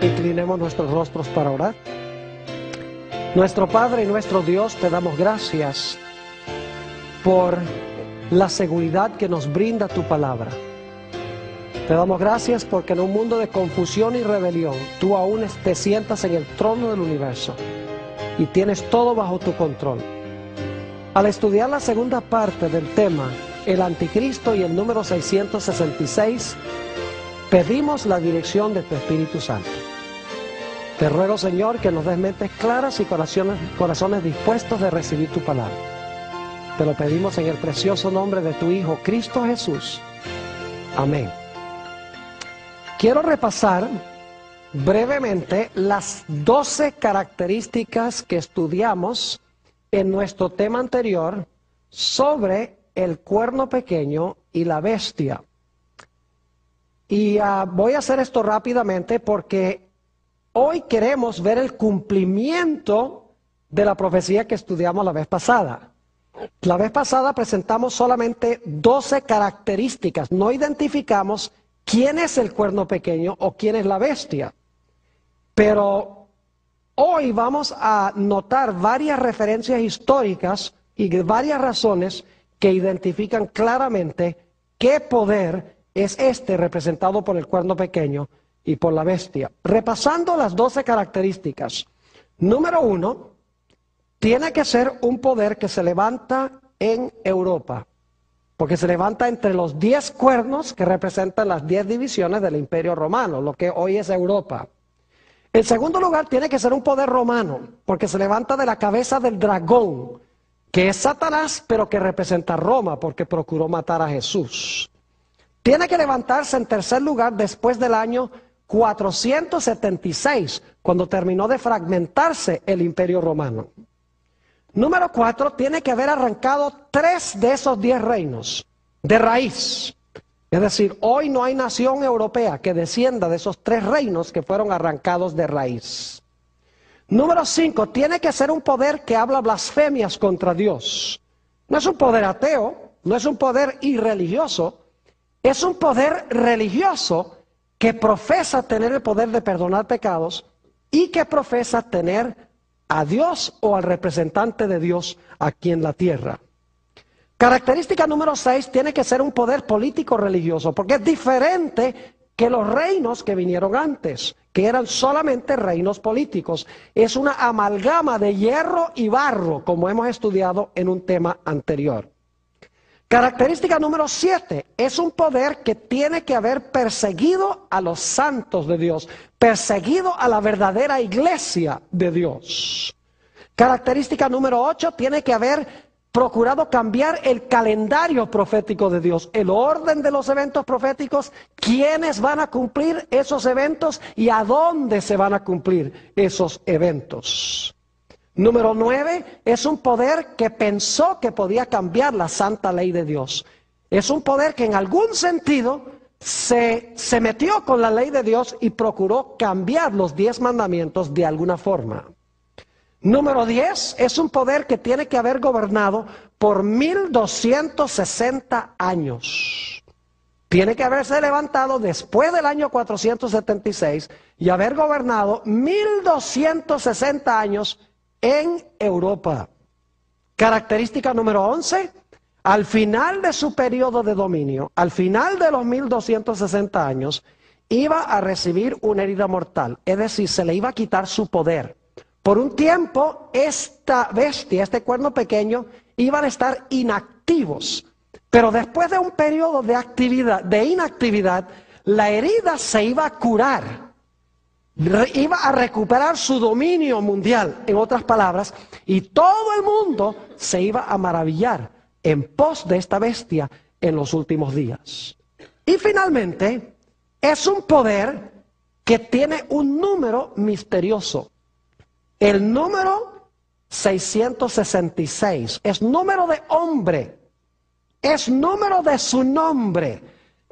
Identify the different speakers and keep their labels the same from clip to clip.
Speaker 1: Inclinemos nuestros rostros para orar. Nuestro Padre y nuestro Dios, te damos gracias por la seguridad que nos brinda tu palabra. Te damos gracias porque en un mundo de confusión y rebelión, tú aún te sientas en el trono del universo y tienes todo bajo tu control. Al estudiar la segunda parte del tema, el anticristo y el número 666, pedimos la dirección de tu Espíritu Santo. Te ruego, Señor, que nos des mentes claras y corazones dispuestos de recibir tu palabra. Te lo pedimos en el precioso nombre de tu Hijo, Cristo Jesús. Amén. Quiero repasar brevemente las 12 características que estudiamos en nuestro tema anterior sobre el cuerno pequeño y la bestia. Y voy a hacer esto rápidamente porque hoy queremos ver el cumplimiento de la profecía que estudiamos la vez pasada. La vez pasada presentamos solamente 12 características, no identificamos quién es el cuerno pequeño o quién es la bestia. Pero hoy vamos a notar varias referencias históricas y varias razones que identifican claramente qué poder es este representado por el cuerno pequeño y por la bestia. Repasando las 12 características. Número 1, tiene que ser un poder que se levanta en Europa, porque se levanta entre los 10 cuernos que representan las 10 divisiones del Imperio Romano, lo que hoy es Europa. En segundo lugar, tiene que ser un poder romano, porque se levanta de la cabeza del dragón, que es Satanás, pero que representa a Roma, porque procuró matar a Jesús. Tiene que levantarse en tercer lugar después del año 476, cuando terminó de fragmentarse el Imperio Romano. Número 4, tiene que haber arrancado 3 de esos 10 reinos de raíz. Es decir, hoy no hay nación europea que descienda de esos 3 reinos que fueron arrancados de raíz. Número 5, tiene que ser un poder que habla blasfemias contra Dios. No es un poder ateo, no es un poder irreligioso, es un poder religioso que profesa tener el poder de perdonar pecados y que profesa tener a Dios o al representante de Dios aquí en la tierra. Característica número 6, tiene que ser un poder político religioso, porque es diferente que los reinos que vinieron antes, que eran solamente reinos políticos. Es una amalgama de hierro y barro, como hemos estudiado en un tema anterior. Característica número 7, es un poder que tiene que haber perseguido a los santos de Dios, perseguido a la verdadera iglesia de Dios. Característica número 8, tiene que haber procurado cambiar el calendario profético de Dios, el orden de los eventos proféticos, quiénes van a cumplir esos eventos y a dónde se van a cumplir esos eventos. Número 9, es un poder que pensó que podía cambiar la santa ley de Dios. Es un poder que en algún sentido se metió con la ley de Dios y procuró cambiar los 10 mandamientos de alguna forma. Número 10, es un poder que tiene que haber gobernado por 1260 años. Tiene que haberse levantado después del año 476 y haber gobernado 1260 años en Europa. Característica número 11, al final de su periodo de dominio, al final de los 1260 años, iba a recibir una herida mortal, es decir, se le iba a quitar su poder. Por un tiempo, esta bestia, este cuerno pequeño, iban a estar inactivos, pero después de un periodo de inactividad, la herida se iba a curar. Iba a recuperar su dominio mundial, en otras palabras, y todo el mundo se iba a maravillar en pos de esta bestia en los últimos días. Y finalmente, es un poder que tiene un número misterioso. El número 666 es número de hombre, es número de su nombre,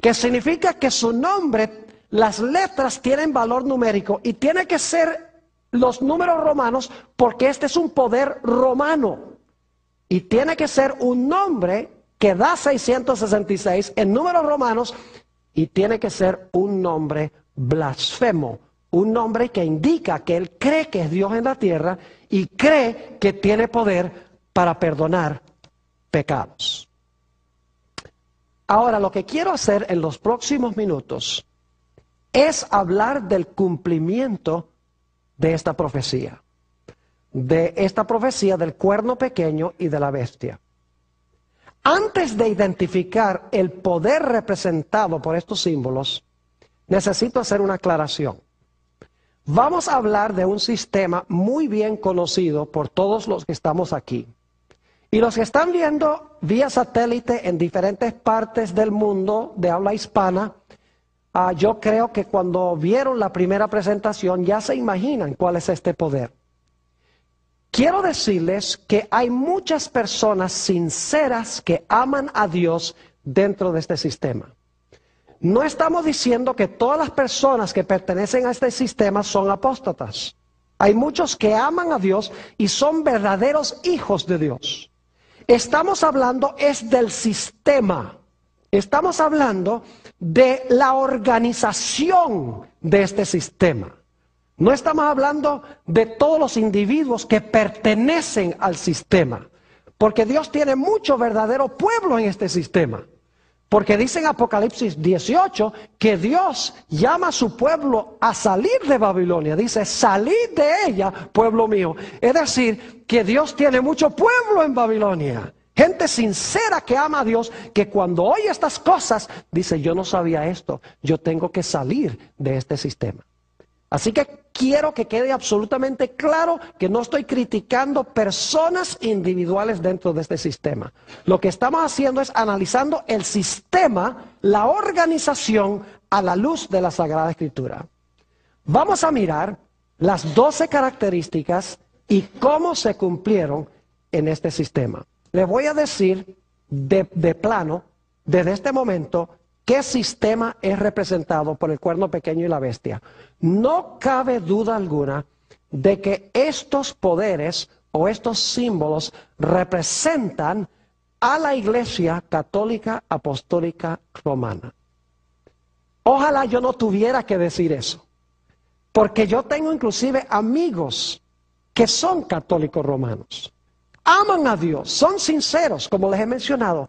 Speaker 1: que significa que su nombre, las letras tienen valor numérico y tiene que ser los números romanos porque este es un poder romano. Y tiene que ser un nombre que da 666 en números romanos y tiene que ser un nombre blasfemo, un nombre que indica que Él cree que es Dios en la tierra y cree que tiene poder para perdonar pecados. Ahora, lo que quiero hacer en los próximos minutos es hablar del cumplimiento de esta profecía. De esta profecía del cuerno pequeño y de la bestia. Antes de identificar el poder representado por estos símbolos, necesito hacer una aclaración. Vamos a hablar de un sistema muy bien conocido por todos los que estamos aquí. Y los que están viendo vía satélite en diferentes partes del mundo de habla hispana, yo creo que cuando vieron la primera presentación ya se imaginan cuál es este poder. Quiero decirles que hay muchas personas sinceras que aman a Dios dentro de este sistema. No estamos diciendo que todas las personas que pertenecen a este sistema son apóstatas. Hay muchos que aman a Dios y son verdaderos hijos de Dios. Estamos hablando es del sistema. Estamos hablando de la organización de este sistema. No estamos hablando de todos los individuos que pertenecen al sistema. Porque Dios tiene mucho verdadero pueblo en este sistema. Porque dice en Apocalipsis 18 que Dios llama a su pueblo a salir de Babilonia. Dice, salid de ella, pueblo mío. Es decir, que Dios tiene mucho pueblo en Babilonia. Gente sincera que ama a Dios, que cuando oye estas cosas, dice, yo no sabía esto, yo tengo que salir de este sistema. Así que quiero que quede absolutamente claro que no estoy criticando personas individuales dentro de este sistema. Lo que estamos haciendo es analizando el sistema, la organización a la luz de la Sagrada Escritura. Vamos a mirar las 12 características y cómo se cumplieron en este sistema. Les voy a decir de plano, desde este momento, ¿qué sistema es representado por el cuerno pequeño y la bestia? No cabe duda alguna de que estos poderes o estos símbolos representan a la Iglesia Católica Apostólica Romana. Ojalá yo no tuviera que decir eso, porque yo tengo inclusive amigos que son católicos romanos. Aman a Dios, son sinceros, como les he mencionado,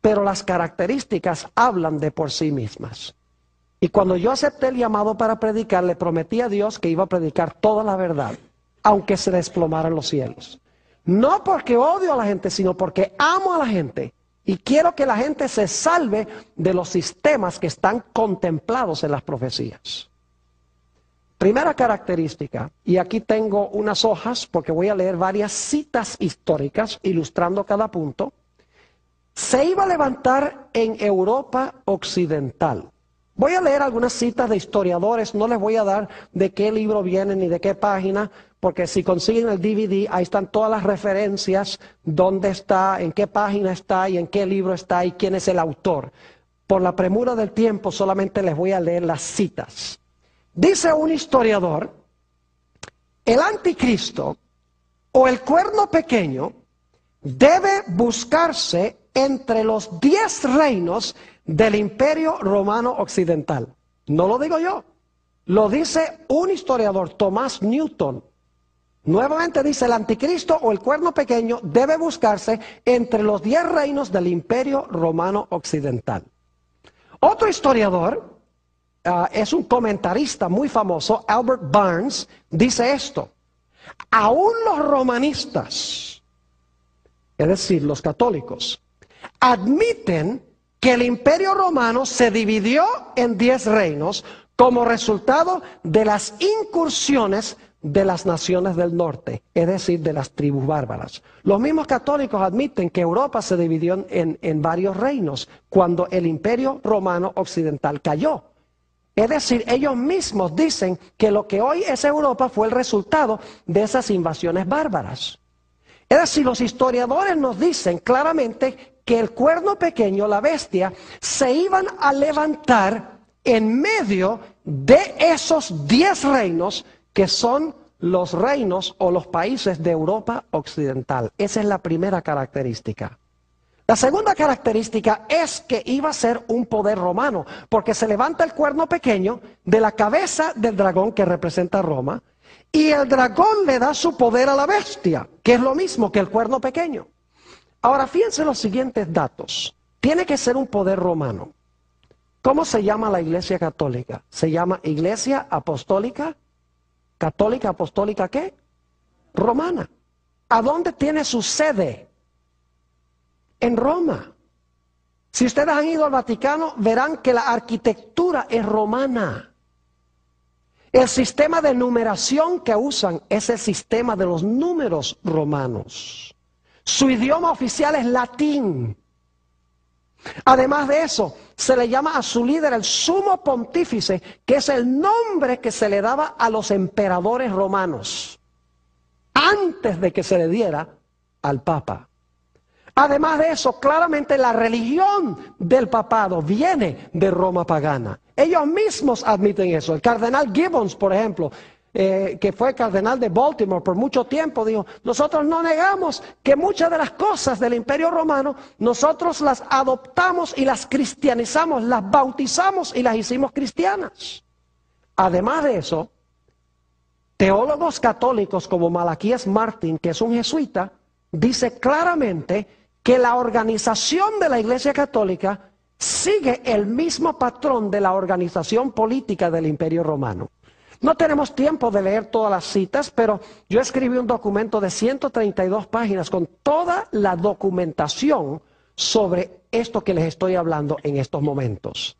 Speaker 1: pero las características hablan de por sí mismas. Y cuando yo acepté el llamado para predicar, le prometí a Dios que iba a predicar toda la verdad, aunque se desplomaran los cielos. No porque odio a la gente, sino porque amo a la gente. Y quiero que la gente se salve de los sistemas que están contemplados en las profecías. Primera característica, y aquí tengo unas hojas porque voy a leer varias citas históricas ilustrando cada punto. Se iba a levantar en Europa Occidental. Voy a leer algunas citas de historiadores, no les voy a dar de qué libro vienen ni de qué página, porque si consiguen el DVD, ahí están todas las referencias, dónde está, en qué página está y en qué libro está y quién es el autor. Por la premura del tiempo solamente les voy a leer las citas. Dice un historiador, el anticristo o el cuerno pequeño debe buscarse entre los 10 reinos del Imperio Romano Occidental. No lo digo yo, lo dice un historiador, Thomas Newton. Nuevamente dice, el anticristo o el cuerno pequeño debe buscarse entre los 10 reinos del Imperio Romano Occidental. Otro historiador, es un comentarista muy famoso, Albert Barnes, dice esto: aún los romanistas, es decir, los católicos, admiten que el Imperio Romano se dividió en 10 reinos como resultado de las incursiones de las naciones del norte, es decir, de las tribus bárbaras. Los mismos católicos admiten que Europa se dividió en varios reinos cuando el Imperio Romano Occidental cayó. Es decir, ellos mismos dicen que lo que hoy es Europa fue el resultado de esas invasiones bárbaras. Es decir, los historiadores nos dicen claramente que el cuerno pequeño, la bestia, se iban a levantar en medio de esos 10 reinos que son los reinos o los países de Europa Occidental. Esa es la primera característica. La segunda característica es que iba a ser un poder romano, porque se levanta el cuerno pequeño de la cabeza del dragón que representa Roma, y el dragón le da su poder a la bestia, que es lo mismo que el cuerno pequeño. Ahora fíjense los siguientes datos. Tiene que ser un poder romano. ¿Cómo se llama la Iglesia Católica? Se llama Iglesia Apostólica, Católica Apostólica, ¿qué? Romana. ¿A dónde tiene su sede? En Roma. Si ustedes han ido al Vaticano, verán que la arquitectura es romana. El sistema de numeración que usan es el sistema de los números romanos. Su idioma oficial es latín. Además de eso, se le llama a su líder el sumo pontífice, que es el nombre que se le daba a los emperadores romanos, antes de que se le diera al papa. Además de eso, claramente la religión del papado viene de Roma pagana. Ellos mismos admiten eso. El cardenal Gibbons, por ejemplo, que fue cardenal de Baltimore por mucho tiempo, dijo: nosotros no negamos que muchas de las cosas del Imperio Romano, nosotros las adoptamos y las cristianizamos, las bautizamos y las hicimos cristianas. Además de eso, teólogos católicos como Malaquías Martín, que es un jesuita, dice claramente que la organización de la Iglesia Católica sigue el mismo patrón de la organización política del Imperio Romano. No tenemos tiempo de leer todas las citas, pero yo escribí un documento de 132 páginas con toda la documentación sobre esto que les estoy hablando en estos momentos.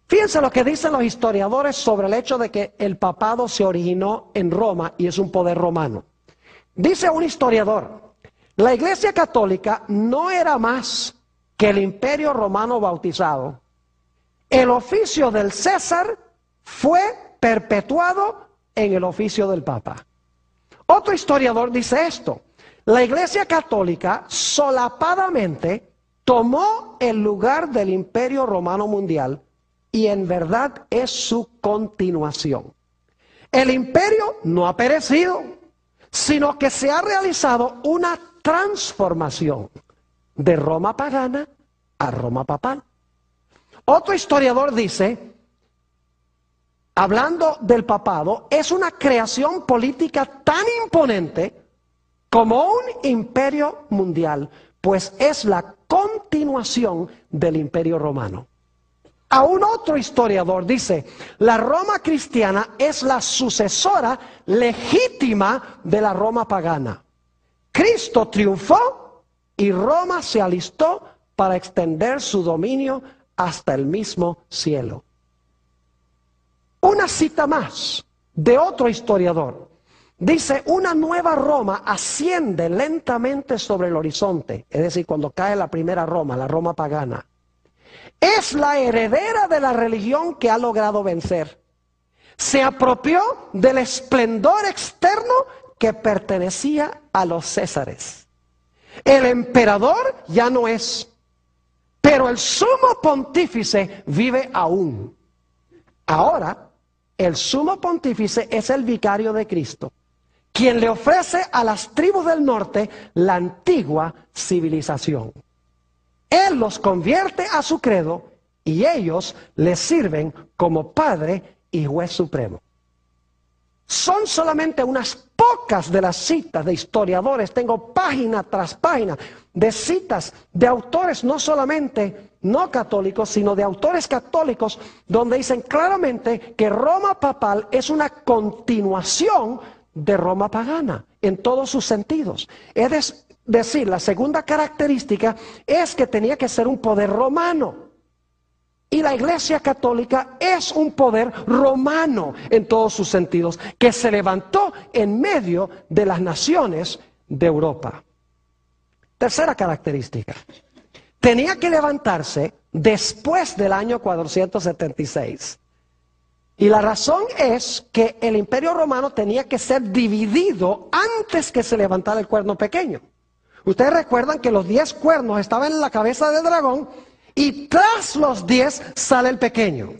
Speaker 1: Fíjense lo que dicen los historiadores sobre el hecho de que el papado se originó en Roma y es un poder romano. Dice un historiador: la Iglesia Católica no era más que el Imperio Romano bautizado. El oficio del César fue perpetuado en el oficio del Papa. Otro historiador dice esto: la Iglesia Católica solapadamente tomó el lugar del Imperio Romano Mundial y en verdad es su continuación. El imperio no ha perecido, sino que se ha realizado una transformación de Roma pagana a Roma papal. Otro historiador dice, hablando del papado, es una creación política tan imponente como un imperio mundial, pues es la continuación del imperio romano. Aún otro historiador dice, la Roma cristiana es la sucesora legítima de la Roma pagana. Cristo triunfó y Roma se alistó para extender su dominio hasta el mismo cielo. Una cita más de otro historiador. Dice, una nueva Roma asciende lentamente sobre el horizonte. Es decir, cuando cae la primera Roma, la Roma pagana. Es la heredera de la religión que ha logrado vencer. Se apropió del esplendor externo que pertenecía a los césares. El emperador ya no es, pero el sumo pontífice vive aún. Ahora, el sumo pontífice es el vicario de Cristo, quien le ofrece a las tribus del norte la antigua civilización. Él los convierte a su credo y ellos le sirven como Padre y Juez Supremo. Son solamente unas pocas de las citas de historiadores, tengo página tras página de citas de autores no solamente no católicos, sino de autores católicos, donde dicen claramente que Roma papal es una continuación de Roma pagana, en todos sus sentidos. Es decir, la segunda característica es que tenía que ser un poder romano. Y la Iglesia Católica es un poder romano en todos sus sentidos, que se levantó en medio de las naciones de Europa. Tercera característica, tenía que levantarse después del año 476. Y la razón es que el Imperio Romano tenía que ser dividido antes que se levantara el cuerno pequeño. Ustedes recuerdan que los 10 cuernos estaban en la cabeza del dragón y tras los 10 sale el pequeño.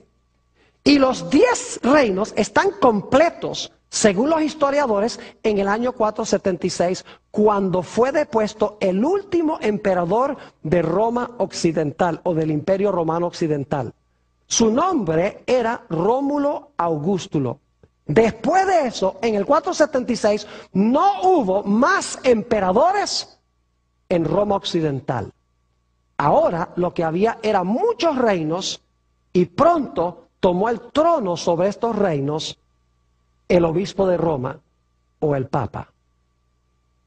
Speaker 1: Y los 10 reinos están completos según los historiadores, en el año 476, cuando fue depuesto el último emperador de Roma Occidental o del Imperio Romano Occidental. Su nombre era Rómulo Augustulo. Después de eso, en el 476, no hubo más emperadores en Roma Occidental. Ahora lo que había eran muchos reinos y pronto tomó el trono sobre estos reinos el obispo de Roma o el papa.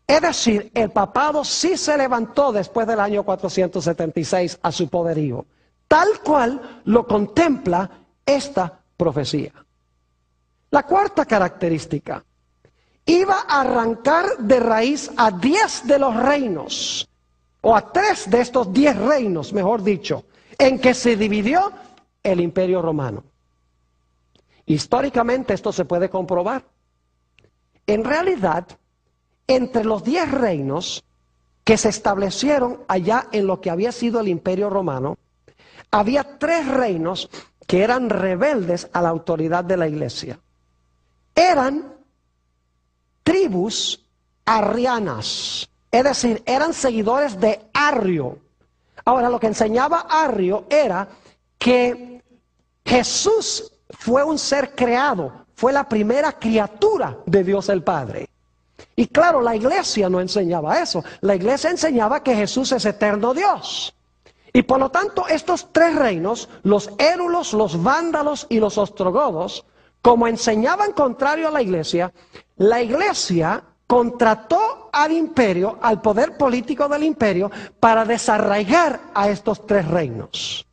Speaker 1: Es decir, el papado sí se levantó después del año 476 a su poderío, tal cual lo contempla esta profecía. La cuarta característica, iba a arrancar de raíz a 10 de los reinos, o a 3 de estos 10 reinos, mejor dicho, en que se dividió el Imperio Romano. Históricamente esto se puede comprobar. En realidad, entre los 10 reinos que se establecieron allá en lo que había sido el Imperio Romano, había 3 reinos que eran rebeldes a la autoridad de la Iglesia. Eran tribus arrianas, es decir, eran seguidores de Arrio. Ahora, lo que enseñaba Arrio era que Jesús fue un ser creado, fue la primera criatura de Dios el Padre. Y claro, la iglesia no enseñaba eso. La iglesia enseñaba que Jesús es eterno Dios. Y por lo tanto, estos 3 reinos, los érulos, los vándalos y los ostrogodos, como enseñaban contrario a la iglesia contrató al imperio, al poder político del imperio, para desarraigar a estos 3 reinos.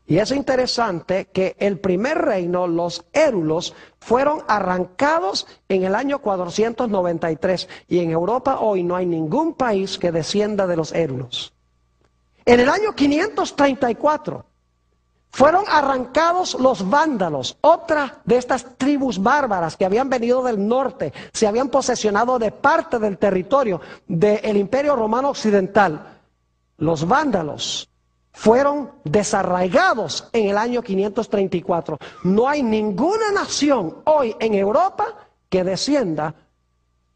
Speaker 1: Y es interesante que el primer reino, los érulos, fueron arrancados en el año 493. Y en Europa hoy no hay ningún país que descienda de los érulos. En el año 534 fueron arrancados los vándalos, otra de estas tribus bárbaras que habían venido del norte, se habían posesionado de parte del territorio del Imperio Romano Occidental. Los vándalos fueron desarraigados en el año 534. No hay ninguna nación hoy en Europa que descienda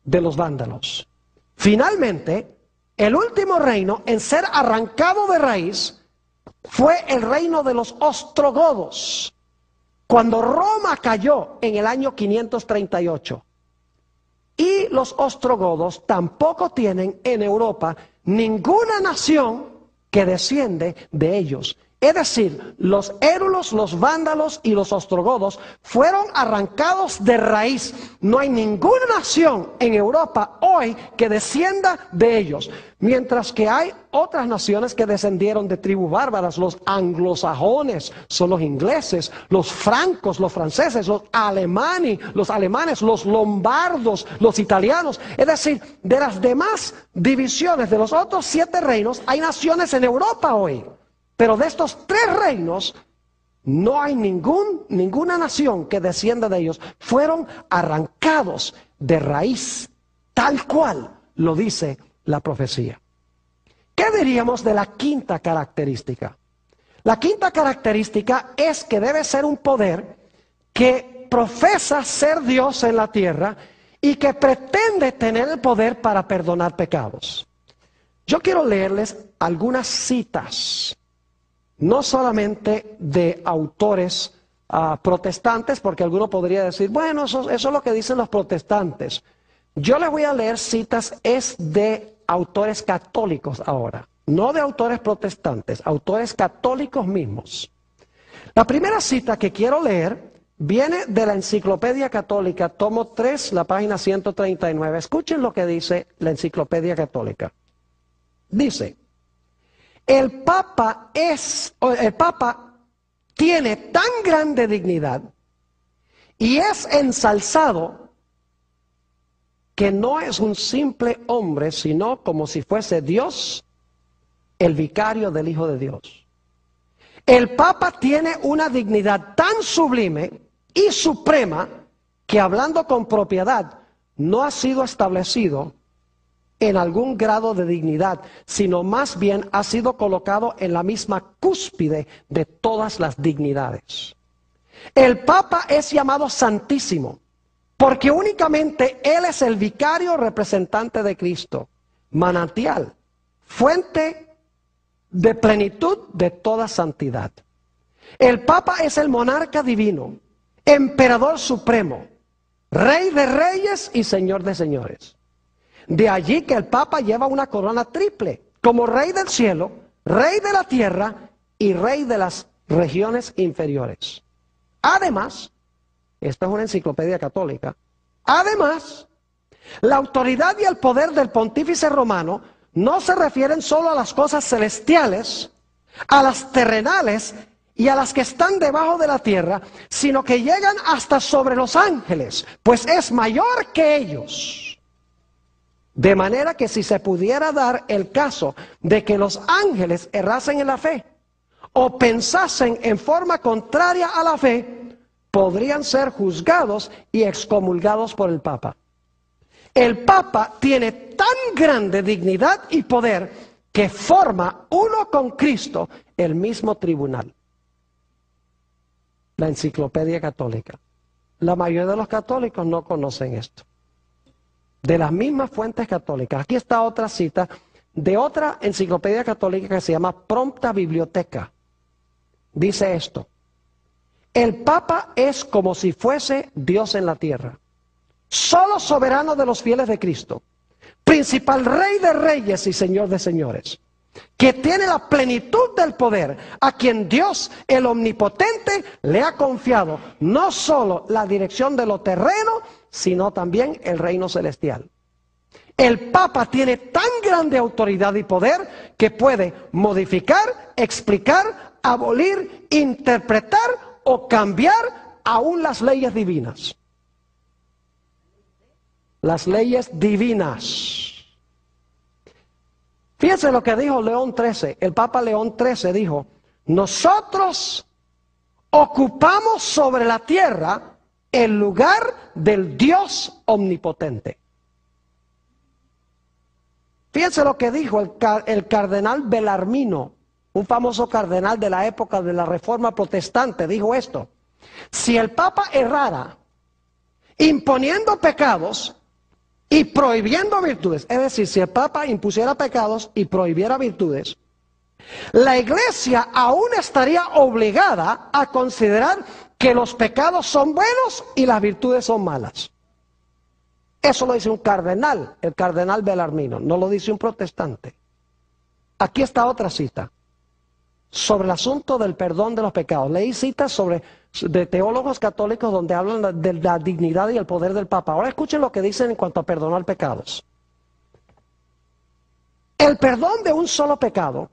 Speaker 1: de los vándalos. Finalmente, el último reino en ser arrancado de raíz fue el reino de los ostrogodos, cuando Roma cayó en el año 538. Y los ostrogodos tampoco tienen en Europa ninguna nación que desciende de ellos. Es decir, los érulos, los vándalos y los ostrogodos fueron arrancados de raíz. No hay ninguna nación en Europa hoy que descienda de ellos. Mientras que hay otras naciones que descendieron de tribus bárbaras. Los anglosajones son los ingleses, los francos, los franceses, los alemanes, los lombardos, los italianos. Es decir, de las demás divisiones de los otros 7 reinos, hay naciones en Europa hoy. Pero de estos 3 reinos, no hay ninguna nación que descienda de ellos. Fueron arrancados de raíz, tal cual lo dice la profecía. ¿Qué diríamos de la quinta característica? La quinta característica es que debe ser un poder que profesa ser Dios en la tierra y que pretende tener el poder para perdonar pecados. Yo quiero leerles algunas citas, no solamente de autores protestantes, porque alguno podría decir, bueno, eso es lo que dicen los protestantes. Yo les voy a leer citas de autores católicos ahora, no de autores protestantes, autores católicos mismos. La primera cita que quiero leer viene de la Enciclopedia Católica, tomo 3, la página 139. Escuchen lo que dice la Enciclopedia Católica. Dice: el Papa tiene tan grande dignidad y es ensalzado que no es un simple hombre, sino como si fuese Dios, el vicario del Hijo de Dios. El Papa tiene una dignidad tan sublime y suprema que, hablando con propiedad, no ha sido establecido en algún grado de dignidad, sino más bien ha sido colocado en la misma cúspide de todas las dignidades. El Papa es llamado Santísimo porque únicamente Él es el vicario representante de Cristo, manantial, fuente de plenitud de toda santidad. El Papa es el monarca divino, emperador supremo, Rey de reyes y Señor de señores. De allí que el Papa lleva una corona triple, como Rey del cielo, Rey de la tierra y Rey de las regiones inferiores. Además, esta es una enciclopedia católica, además, la autoridad y el poder del pontífice romano no se refieren solo a las cosas celestiales, a las terrenales y a las que están debajo de la tierra, sino que llegan hasta sobre los ángeles, pues es mayor que ellos. De manera que si se pudiera dar el caso de que los ángeles errasen en la fe, o pensasen en forma contraria a la fe, podrían ser juzgados y excomulgados por el Papa. El Papa tiene tan grande dignidad y poder que forma uno con Cristo el mismo tribunal. La enciclopedia católica. La mayoría de los católicos no conocen esto. De las mismas fuentes católicas. Aquí está otra cita de otra enciclopedia católica que se llama Prompta Biblioteca. Dice esto: el Papa es como si fuese Dios en la tierra, solo soberano de los fieles de Cristo, principal Rey de reyes y Señor de señores, que tiene la plenitud del poder, a quien Dios, el omnipotente, le ha confiado no solo la dirección de lo terreno, sino también el reino celestial. El Papa tiene tan grande autoridad y poder que puede modificar, explicar, abolir, interpretar o cambiar aún las leyes divinas. Las leyes divinas. Fíjense lo que dijo León XIII. El Papa León XIII dijo: nosotros ocupamos sobre la tierra el lugar del Dios omnipotente. Fíjense lo que dijo el cardenal Bellarmino, un famoso cardenal de la época de la Reforma Protestante. Dijo esto: si el Papa errara imponiendo pecados y prohibiendo virtudes, es decir, si el Papa impusiera pecados y prohibiera virtudes, la Iglesia aún estaría obligada a considerar que los pecados son buenos y las virtudes son malas. Eso lo dice un cardenal, el cardenal Bellarmino, no lo dice un protestante. Aquí está otra cita sobre el asunto del perdón de los pecados. Leí citas de teólogos católicos donde hablan de la dignidad y el poder del Papa. Ahora escuchen lo que dicen en cuanto a perdonar pecados. El perdón de un solo pecado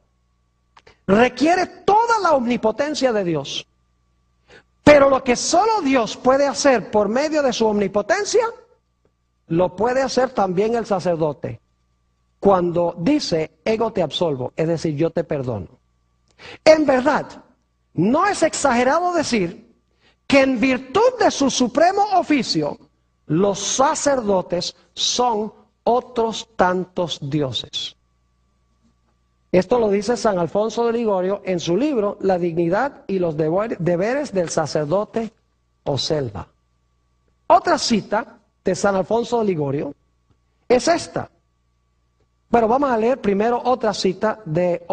Speaker 1: requiere toda la omnipotencia de Dios. Pero lo que solo Dios puede hacer por medio de su omnipotencia, lo puede hacer también el sacerdote. Cuando dice, ego te absolvo, es decir, yo te perdono. En verdad, no es exagerado decir que en virtud de su supremo oficio, los sacerdotes son otros tantos dioses. Esto lo dice San Alfonso de Ligorio en su libro La dignidad y los deberes del sacerdote o selva. Otra cita de San Alfonso de Ligorio es esta. Bueno, vamos a leer primero otra cita de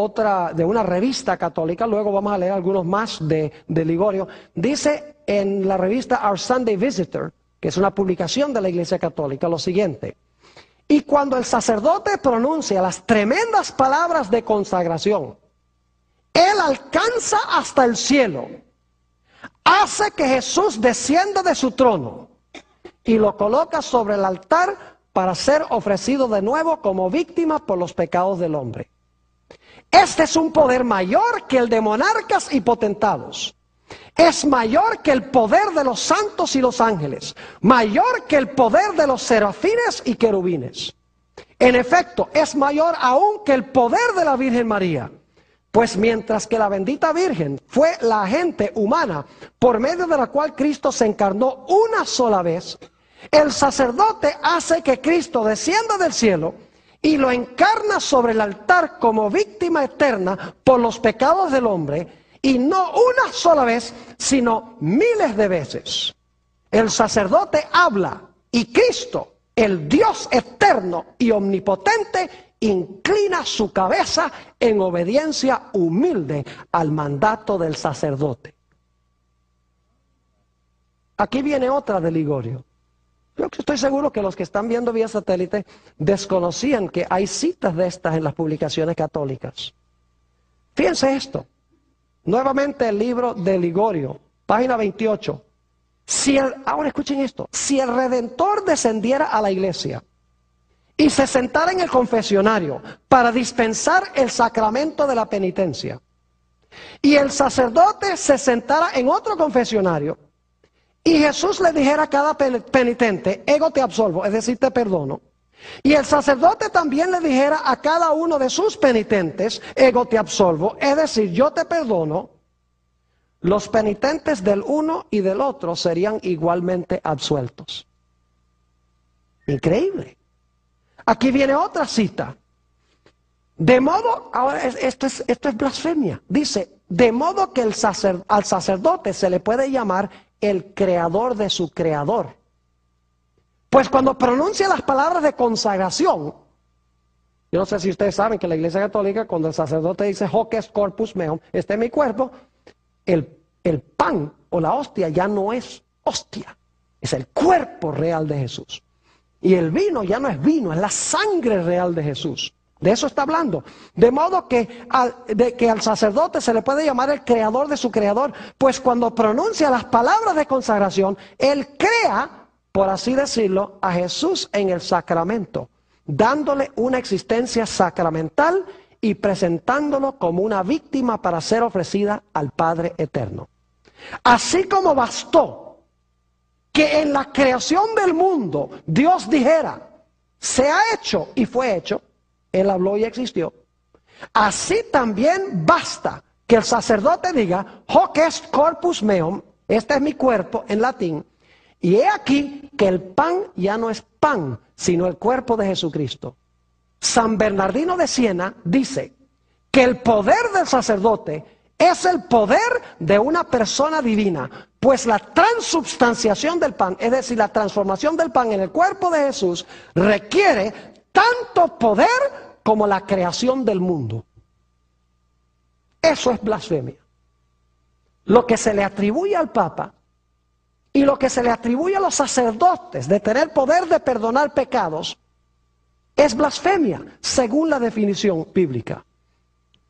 Speaker 1: una revista católica, luego vamos a leer algunos más de Ligorio. Dice en la revista Our Sunday Visitor, que es una publicación de la Iglesia Católica, lo siguiente: y cuando el sacerdote pronuncia las tremendas palabras de consagración, él alcanza hasta el cielo, hace que Jesús descienda de su trono y lo coloca sobre el altar para ser ofrecido de nuevo como víctima por los pecados del hombre. Este es un poder mayor que el de monarcas y potentados. Es mayor que el poder de los santos y los ángeles, mayor que el poder de los serafines y querubines. En efecto, es mayor aún que el poder de la Virgen María, pues mientras que la bendita Virgen fue la agente humana por medio de la cual Cristo se encarnó una sola vez, el sacerdote hace que Cristo descienda del cielo y lo encarna sobre el altar como víctima eterna por los pecados del hombre, y no una sola vez, sino miles de veces. El sacerdote habla Y Cristo, el Dios eterno y omnipotente, inclina su cabeza en obediencia humilde al mandato del sacerdote. Aquí viene otra de Ligorio. Yo estoy seguro que los que están viendo vía satélite desconocían que hay citas de estas en las publicaciones católicas. Fíjense esto. Nuevamente el libro de Ligorio, página 28. Ahora escuchen esto. Si el Redentor descendiera a la iglesia y se sentara en el confesionario para dispensar el sacramento de la penitencia, y el sacerdote se sentara en otro confesionario, y Jesús le dijera a cada penitente, ego te absolvo, es decir, te perdono. Y el sacerdote también le dijera a cada uno de sus penitentes, ego te absolvo, es decir, yo te perdono. Los penitentes del uno y del otro serían igualmente absueltos. Increíble. Aquí viene otra cita. De modo, ahora esto es blasfemia. Dice, de modo que al sacerdote se le puede llamar el creador de su creador. Pues cuando pronuncia las palabras de consagración, yo no sé si ustedes saben que la Iglesia Católica, cuando el sacerdote dice hoc est corpus meum, este es mi cuerpo, el pan o la hostia ya no es hostia, es el cuerpo real de Jesús. Y el vino ya no es vino, es la sangre real de Jesús. De eso está hablando. De modo que al sacerdote se le puede llamar el creador de su creador, pues cuando pronuncia las palabras de consagración, él crea, por así decirlo, a Jesús en el sacramento, dándole una existencia sacramental y presentándolo como una víctima para ser ofrecida al Padre Eterno. Así como bastó que en la creación del mundo Dios dijera, se ha hecho y fue hecho, Él habló y existió. Así también basta que el sacerdote diga, hoc est corpus meum, este es mi cuerpo en latín, y he aquí que el pan ya no es pan, sino el cuerpo de Jesucristo. San Bernardino de Siena dice que el poder del sacerdote es el poder de una persona divina, pues la transubstanciación del pan, es decir, la transformación del pan en el cuerpo de Jesús, requiere tanto poder como la creación del mundo. Eso es blasfemia. Lo que se le atribuye al Papa y lo que se le atribuye a los sacerdotes de tener poder de perdonar pecados es blasfemia, según la definición bíblica.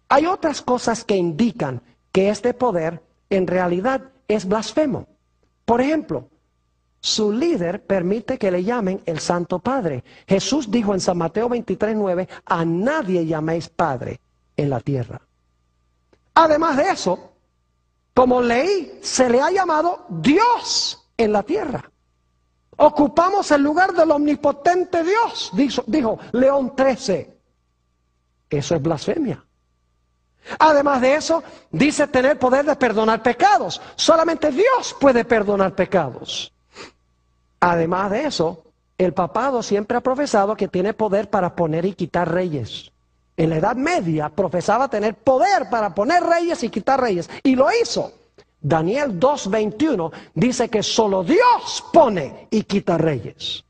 Speaker 1: Hay otras cosas que indican que este poder en realidad es blasfemo. Por ejemplo, su líder permite que le llamen el Santo Padre. Jesús dijo en San Mateo 23:9, a nadie llaméis Padre en la tierra. Además de eso, como leí, se le ha llamado Dios en la tierra. Ocupamos el lugar del omnipotente Dios, dijo León XIII. Eso es blasfemia. Además de eso, dice tener poder de perdonar pecados. Solamente Dios puede perdonar pecados. Además de eso, el papado siempre ha profesado que tiene poder para poner y quitar reyes. En la Edad Media profesaba tener poder para poner reyes y quitar reyes. Y lo hizo. Daniel 2:21 dice que solo Dios pone y quita reyes.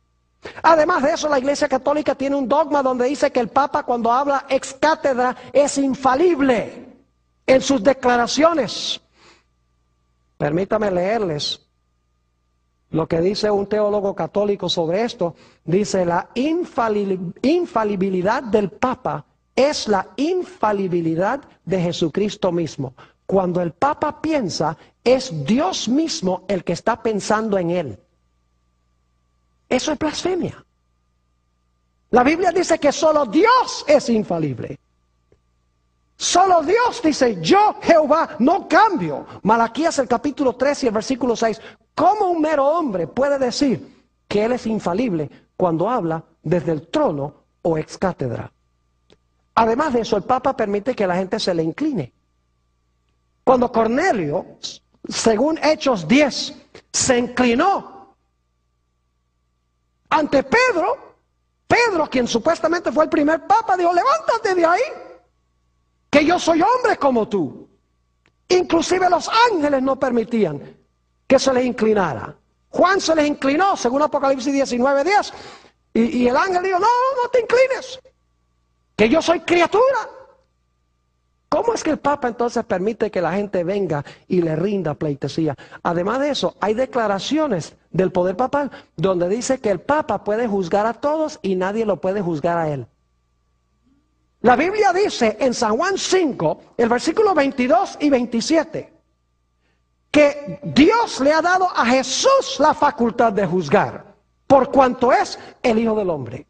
Speaker 1: Además de eso, la Iglesia Católica tiene un dogma donde dice que el Papa, cuando habla ex cátedra, es infalible en sus declaraciones. Permítame leerles lo que dice un teólogo católico sobre esto. Dice, la infalibilidad del Papa es la infalibilidad de Jesucristo mismo. Cuando el Papa piensa, es Dios mismo el que está pensando en él. Eso es blasfemia. La Biblia dice que solo Dios es infalible. Solo Dios dice, yo Jehová no cambio. Malaquías el capítulo 3 y el versículo 6. ¿Cómo un mero hombre puede decir que él es infalible cuando habla desde el trono o ex cátedra? Además de eso, el Papa permite que la gente se le incline. Cuando Cornelio, según Hechos 10, se inclinó ante Pedro, quien supuestamente fue el primer papa, dijo, levántate de ahí, que yo soy hombre como tú. Inclusive los ángeles no permitían que se le inclinara. Juan se les inclinó, según Apocalipsis 19:10, y el ángel dijo, no, no te inclines, que yo soy criatura. ¿Cómo es que el Papa entonces permite que la gente venga y le rinda pleitesía? Además de eso, hay declaraciones del poder papal donde dice que el Papa puede juzgar a todos y nadie lo puede juzgar a él. La Biblia dice en San Juan 5, el versículo 22 y 27, que Dios le ha dado a Jesús la facultad de juzgar, por cuanto es el Hijo del Hombre.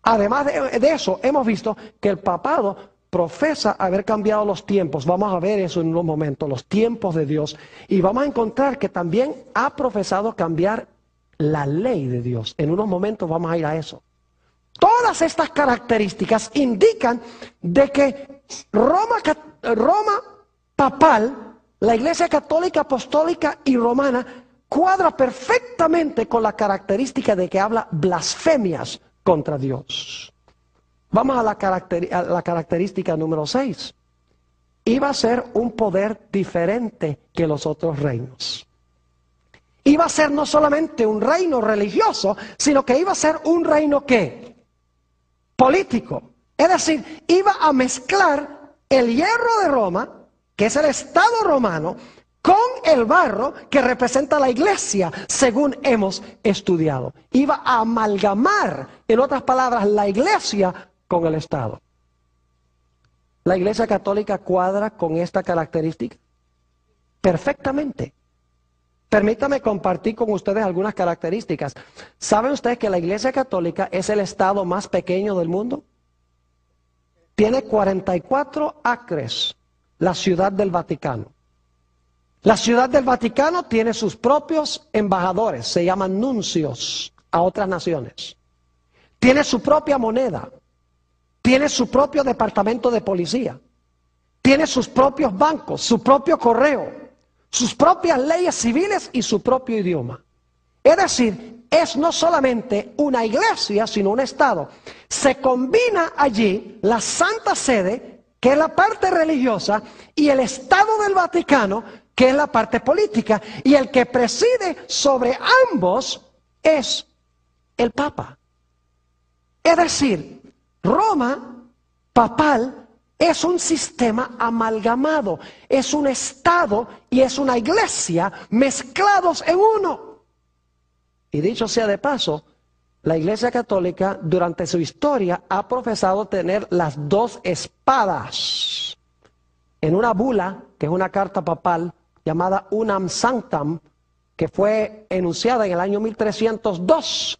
Speaker 1: Además de eso, hemos visto que el papado profesa haber cambiado los tiempos. Vamos a ver eso en unos momentos, los tiempos de Dios. Y vamos a encontrar que también ha profesado cambiar la ley de Dios. En unos momentos vamos a ir a eso. Todas estas características indican de que Roma papal, la Iglesia Católica, Apostólica y Romana, cuadra perfectamente con la característica de que habla blasfemias contra Dios. Vamos a la característica número 6. Iba a ser un poder diferente que los otros reinos. Iba a ser no solamente un reino religioso, sino que iba a ser un reino ¿qué? Político. Es decir, iba a mezclar el hierro de Roma, que es el Estado romano, con el barro que representa la iglesia, según hemos estudiado. Iba a amalgamar, en otras palabras, la iglesia con el Estado. ¿La Iglesia Católica cuadra con esta característica? Perfectamente. Permítame compartir con ustedes algunas características. ¿Saben ustedes que la Iglesia Católica es el Estado más pequeño del mundo? Tiene 44 acres, la Ciudad del Vaticano. La Ciudad del Vaticano tiene sus propios embajadores, se llaman nuncios a otras naciones. Tiene su propia moneda. Tiene su propio departamento de policía, tiene sus propios bancos, su propio correo, sus propias leyes civiles y su propio idioma. Es decir, es no solamente una iglesia, sino un Estado. Se combina allí la Santa Sede, que es la parte religiosa, y el Estado del Vaticano, que es la parte política. Y el que preside sobre ambos es el Papa. Es decir, Roma papal es un sistema amalgamado, es un Estado y es una iglesia mezclados en uno. Y dicho sea de paso, la Iglesia Católica durante su historia ha profesado tener las dos espadas. En una bula, que es una carta papal llamada Unam Sanctam, que fue enunciada en el año 1302,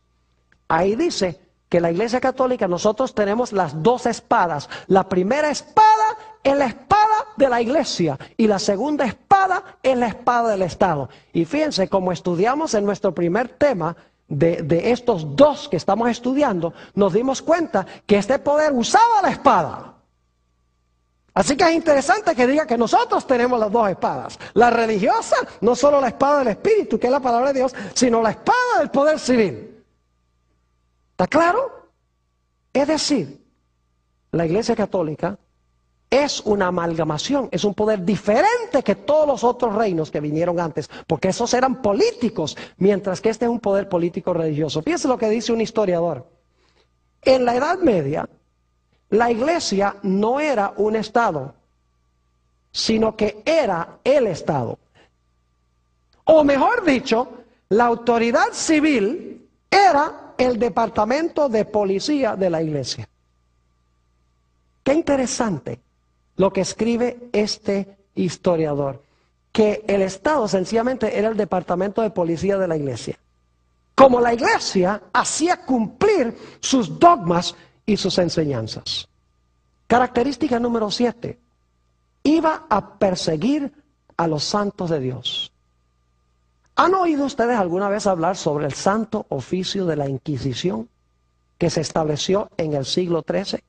Speaker 1: ahí dice que la Iglesia Católica, nosotros tenemos las dos espadas. La primera espada es la espada de la Iglesia y la segunda espada es la espada del Estado. Y fíjense, como estudiamos en nuestro primer tema de estos dos que estamos estudiando, nos dimos cuenta que este poder usaba la espada. Así que es interesante que diga que nosotros tenemos las dos espadas. La religiosa, no solo la espada del Espíritu, que es la palabra de Dios, sino la espada del poder civil. ¿Está claro? Es decir, la Iglesia Católica es una amalgamación, es un poder diferente que todos los otros reinos que vinieron antes, porque esos eran políticos, mientras que este es un poder político religioso. Fíjense lo que dice un historiador. En la Edad Media, la Iglesia no era un Estado, sino que era el Estado. O mejor dicho, la autoridad civil era el departamento de policía de la iglesia. Qué interesante lo que escribe este historiador, que el Estado sencillamente era el departamento de policía de la iglesia. Como la iglesia hacía cumplir sus dogmas y sus enseñanzas. Característica número 7. Iba a perseguir a los santos de Dios. ¿Han oído ustedes alguna vez hablar sobre el santo oficio de la Inquisición que se estableció en el siglo XIII?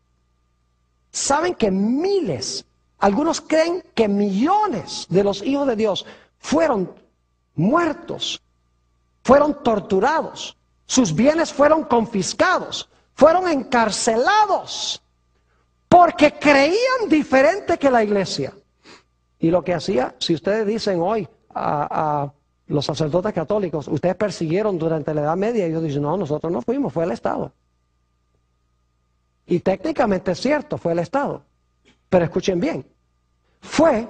Speaker 1: ¿Saben que miles, algunos creen que millones de los hijos de Dios fueron muertos, fueron torturados, sus bienes fueron confiscados, fueron encarcelados, porque creían diferente que la iglesia? Y lo que hacía, si ustedes dicen hoy a los sacerdotes católicos, ustedes persiguieron durante la Edad Media, y ellos dicen, no, nosotros no fuimos, fue el Estado. Y técnicamente es cierto, fue el Estado. Pero escuchen bien, fue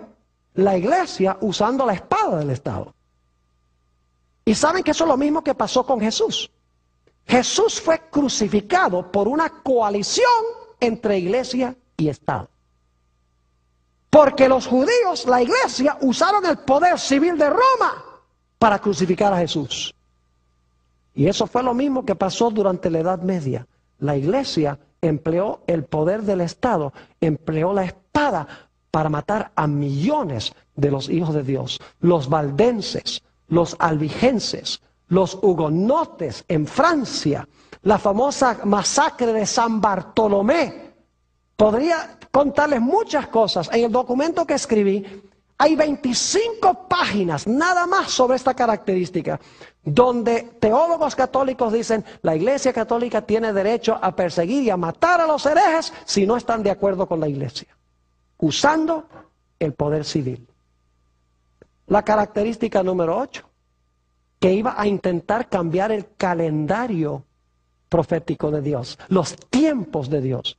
Speaker 1: la iglesia usando la espada del Estado. Y saben que eso es lo mismo que pasó con Jesús. Jesús fue crucificado por una coalición entre iglesia y Estado. Porque los judíos, la iglesia, usaron el poder civil de Roma para crucificar a Jesús. Y eso fue lo mismo que pasó durante la Edad Media. La iglesia empleó el poder del Estado, empleó la espada para matar a millones de los hijos de Dios. Los valdenses, los albigenses, los hugonotes en Francia, la famosa masacre de San Bartolomé. Podría contarles muchas cosas. En el documento que escribí hay 25 páginas nada más sobre esta característica, donde teólogos católicos dicen la Iglesia Católica tiene derecho a perseguir y a matar a los herejes si no están de acuerdo con la Iglesia, usando el poder civil. La característica número 8, que iba a intentar cambiar el calendario profético de Dios, los tiempos de Dios.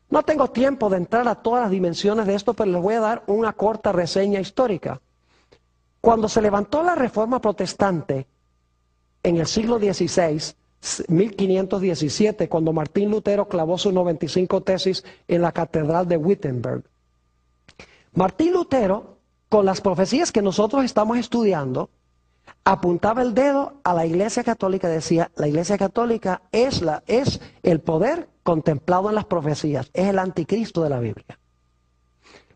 Speaker 1: No tengo tiempo de entrar a todas las dimensiones de esto, pero les voy a dar una corta reseña histórica. Cuando se levantó la Reforma Protestante en el siglo XVI, 1517, cuando Martín Lutero clavó sus 95 tesis en la Catedral de Wittenberg, Martín Lutero, con las profecías que nosotros estamos estudiando, apuntaba el dedo a la Iglesia Católica y decía, la Iglesia Católica es el poder contemplado en las profecías, es el anticristo de la Biblia.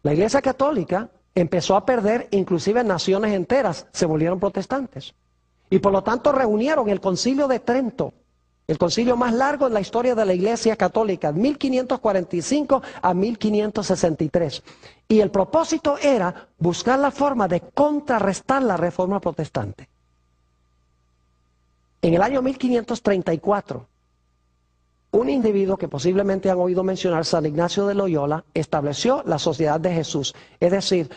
Speaker 1: La Iglesia Católica empezó a perder, inclusive naciones enteras se volvieron protestantes. Y por lo tanto reunieron el Concilio de Trento, el concilio más largo en la historia de la Iglesia Católica, 1545 a 1563. Y el propósito era buscar la forma de contrarrestar la Reforma Protestante. En el año 1534, un individuo que posiblemente han oído mencionar, San Ignacio de Loyola, estableció la Sociedad de Jesús, es decir,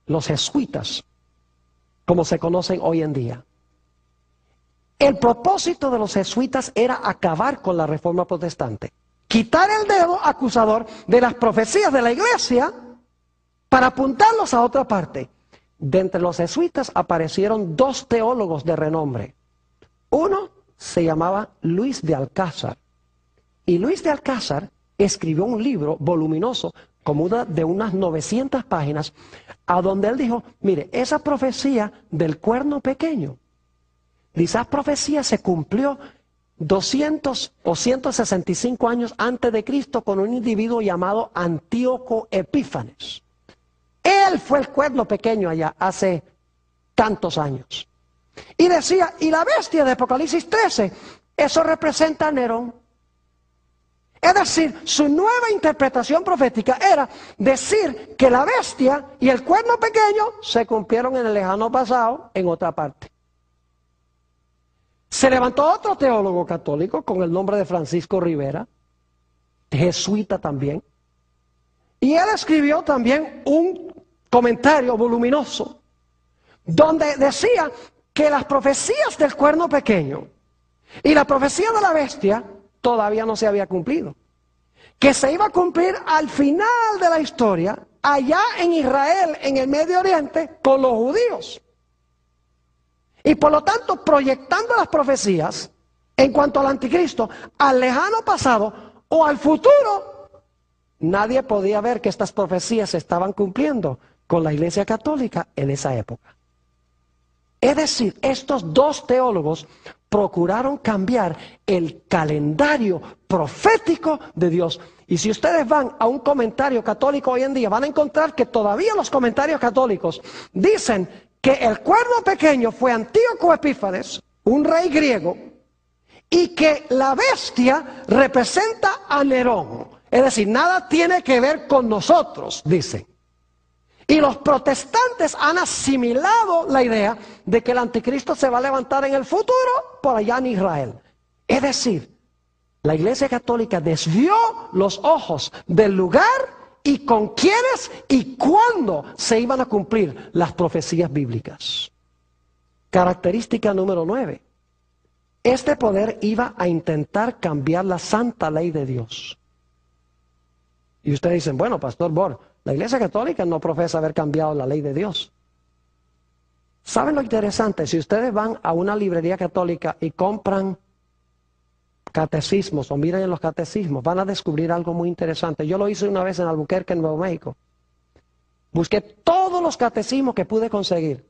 Speaker 1: los jesuitas, como se conocen hoy en día. El propósito de los jesuitas era acabar con la Reforma Protestante, quitar el dedo acusador de las profecías de la Iglesia para apuntarlos a otra parte. De entre los jesuitas aparecieron dos teólogos de renombre. Uno se llamaba Luis de Alcázar, y Luis de Alcázar escribió un libro voluminoso, como de unas 900 páginas, a donde él dijo, mire, esa profecía del cuerno pequeño, esa profecía se cumplió 200 o 165 años antes de Cristo con un individuo llamado Antíoco Epífanes. Él fue el cuerno pequeño allá hace tantos años. Y decía, y la bestia de Apocalipsis 13, eso representa a Nerón. Es decir, su nueva interpretación profética era decir que la bestia y el cuerno pequeño se cumplieron en el lejano pasado en otra parte. Se levantó otro teólogo católico con el nombre de Francisco Rivera, jesuita también, y él escribió también un comentario voluminoso donde decía que las profecías del cuerno pequeño y la profecía de la bestia todavía no se había cumplido, que se iba a cumplir al final de la historia allá en Israel, en el Medio Oriente, con los judíos. Y por lo tanto, proyectando las profecías en cuanto al anticristo, al lejano pasado o al futuro, nadie podía ver que estas profecías se estaban cumpliendo con la Iglesia Católica en esa época. Es decir, estos dos teólogos procuraron cambiar el calendario profético de Dios. Y si ustedes van a un comentario católico hoy en día, van a encontrar que todavía los comentarios católicos dicen que el cuerno pequeño fue Antíoco Epífanes, un rey griego, y que la bestia representa a Nerón. Es decir, nada tiene que ver con nosotros, dicen. Y los protestantes han asimilado la idea de que el anticristo se va a levantar en el futuro por allá en Israel. Es decir, la Iglesia Católica desvió los ojos del lugar y con quiénes y cuándo se iban a cumplir las profecías bíblicas. Característica número 9. Este poder iba a intentar cambiar la santa ley de Dios. Y ustedes dicen, bueno, Pastor Bor, la Iglesia Católica no profesa haber cambiado la ley de Dios. ¿Saben lo interesante? Si ustedes van a una librería católica y compran catecismos o miran en los catecismos, van a descubrir algo muy interesante. Yo lo hice una vez en Albuquerque, en Nuevo México. Busqué todos los catecismos que pude conseguir.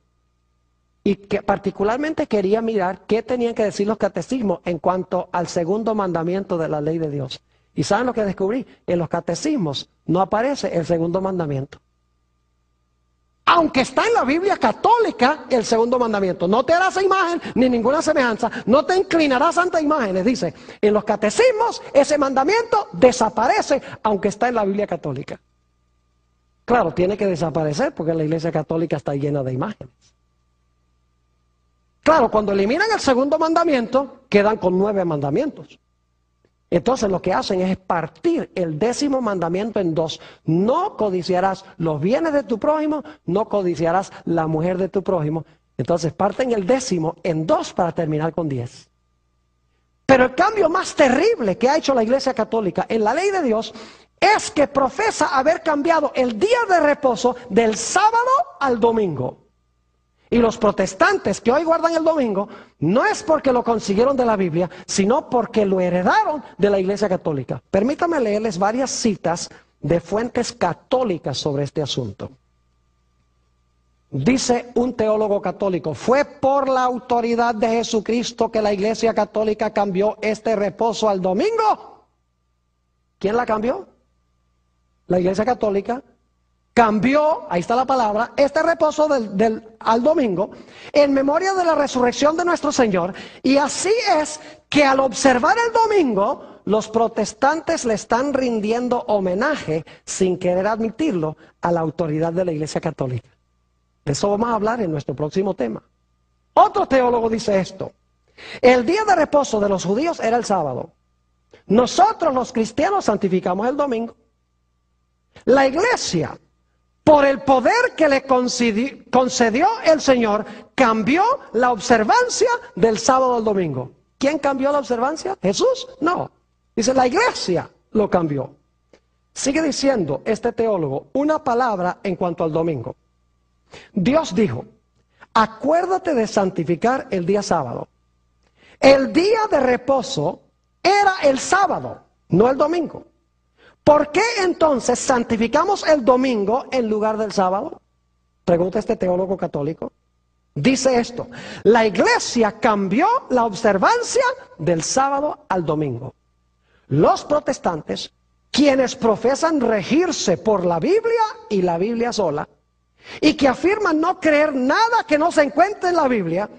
Speaker 1: Y que particularmente quería mirar qué tenían que decir los catecismos en cuanto al segundo mandamiento de la ley de Dios. ¿Y saben lo que descubrí? En los catecismos no aparece el segundo mandamiento. Aunque está en la Biblia católica el segundo mandamiento. No te harás imagen ni ninguna semejanza. No te inclinarás ante imágenes. Dice, en los catecismos ese mandamiento desaparece aunque está en la Biblia católica. Claro, tiene que desaparecer porque la Iglesia Católica está llena de imágenes. Claro, cuando eliminan el segundo mandamiento, quedan con 9 mandamientos. Entonces lo que hacen es partir el 10º mandamiento en 2. No codiciarás los bienes de tu prójimo, no codiciarás la mujer de tu prójimo. Entonces parten el 10º en 2 para terminar con 10. Pero el cambio más terrible que ha hecho la Iglesia Católica en la ley de Dios es que profesa haber cambiado el día de reposo del sábado al domingo. Y los protestantes que hoy guardan el domingo, no es porque lo consiguieron de la Biblia, sino porque lo heredaron de la Iglesia Católica. Permítanme leerles varias citas de fuentes católicas sobre este asunto. Dice un teólogo católico, fue por la autoridad de Jesucristo que la Iglesia Católica cambió este reposo al domingo. ¿Quién la cambió? La Iglesia Católica cambió, ahí está la palabra, este reposo al domingo en memoria de la resurrección de nuestro Señor. Y así es que al observar el domingo, los protestantes le están rindiendo homenaje, sin querer admitirlo, a la autoridad de la Iglesia Católica. De eso vamos a hablar en nuestro próximo tema. Otro teólogo dice esto: el día de reposo de los judíos era el sábado. Nosotros los cristianos santificamos el domingo. La Iglesia, por el poder que le concedió el Señor, cambió la observancia del sábado al domingo. ¿Quién cambió la observancia? ¿Jesús? No. Dice, la Iglesia lo cambió. Sigue diciendo este teólogo una palabra en cuanto al domingo. Dios dijo, acuérdate de santificar el día sábado. El día de reposo era el sábado, no el domingo. ¿Por qué entonces santificamos el domingo en lugar del sábado? Pregunta este teólogo católico. Dice esto: la Iglesia cambió la observancia del sábado al domingo. Los protestantes, quienes profesan regirse por la Biblia y la Biblia sola, y que afirman no creer nada que no se encuentre en la Biblia,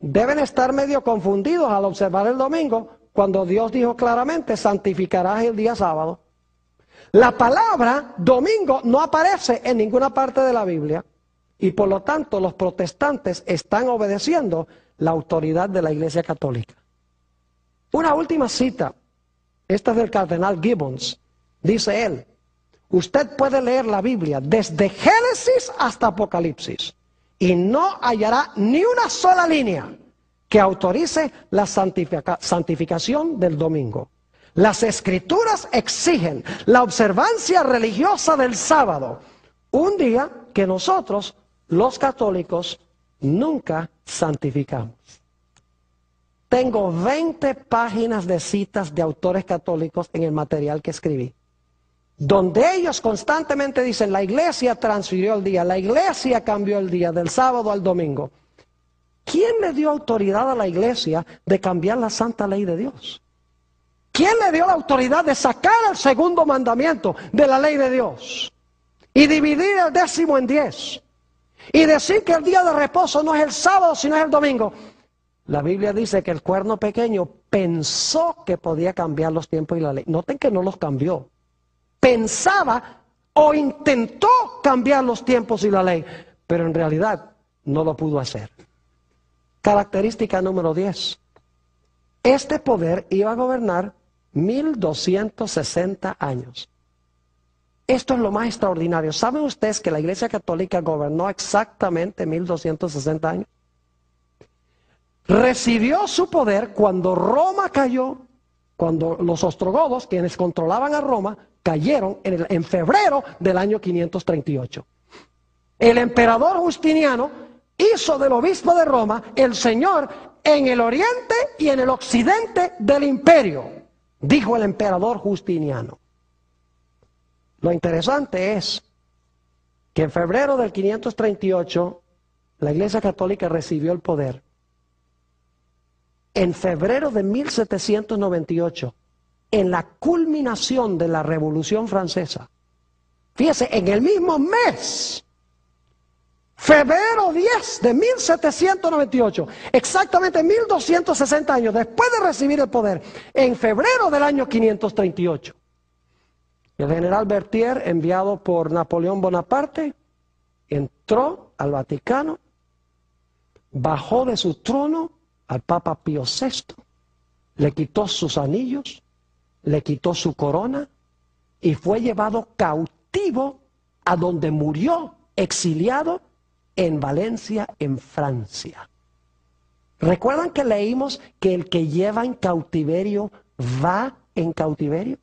Speaker 1: deben estar medio confundidos al observar el domingo, cuando Dios dijo claramente, santificarás el día sábado. La palabra domingo no aparece en ninguna parte de la Biblia y por lo tanto los protestantes están obedeciendo la autoridad de la Iglesia Católica. Una última cita, esta es del cardenal Gibbons. Dice él, usted puede leer la Biblia desde Génesis hasta Apocalipsis y no hallará ni una sola línea que autorice la santificación del domingo. Las Escrituras exigen la observancia religiosa del sábado, un día que nosotros, los católicos, nunca santificamos. Tengo 20 páginas de citas de autores católicos en el material que escribí, donde ellos constantemente dicen, la Iglesia transfirió el día, la Iglesia cambió el día del sábado al domingo. ¿Quién le dio autoridad a la Iglesia de cambiar la santa ley de Dios? ¿Quién le dio la autoridad de sacar el segundo mandamiento de la ley de Dios y dividir el 10º en 10 y decir que el día de reposo no es el sábado sino es el domingo? La Biblia dice que el cuerno pequeño pensó que podía cambiar los tiempos y la ley. Noten que no los cambió. Pensaba o intentó cambiar los tiempos y la ley, pero en realidad no lo pudo hacer. Característica número 10. Este poder iba a gobernar 1260 años. Esto es lo más extraordinario. ¿Saben ustedes que la Iglesia Católica gobernó exactamente 1260 años? recibió su poder cuando Roma cayó, cuando los ostrogodos, quienes controlaban a Roma, cayeron en febrero del año 538. El emperador Justiniano hizo del obispo de Roma el señor en el oriente y en el occidente del imperio, dijo el emperador Justiniano. Lo interesante es que en febrero del 538 la Iglesia Católica recibió el poder. En febrero de 1798, en la culminación de la Revolución Francesa, fíjese, en el mismo mes, febrero 10 de 1798, exactamente 1260 años después de recibir el poder, en febrero del año 538, el general Berthier, enviado por Napoleón Bonaparte, entró al Vaticano, bajó de su trono al Papa Pío VI, le quitó sus anillos, le quitó su corona y fue llevado cautivo a donde murió, exiliado en Valencia, en Francia. ¿Recuerdan que leímos que el que lleva en cautiverio va en cautiverio?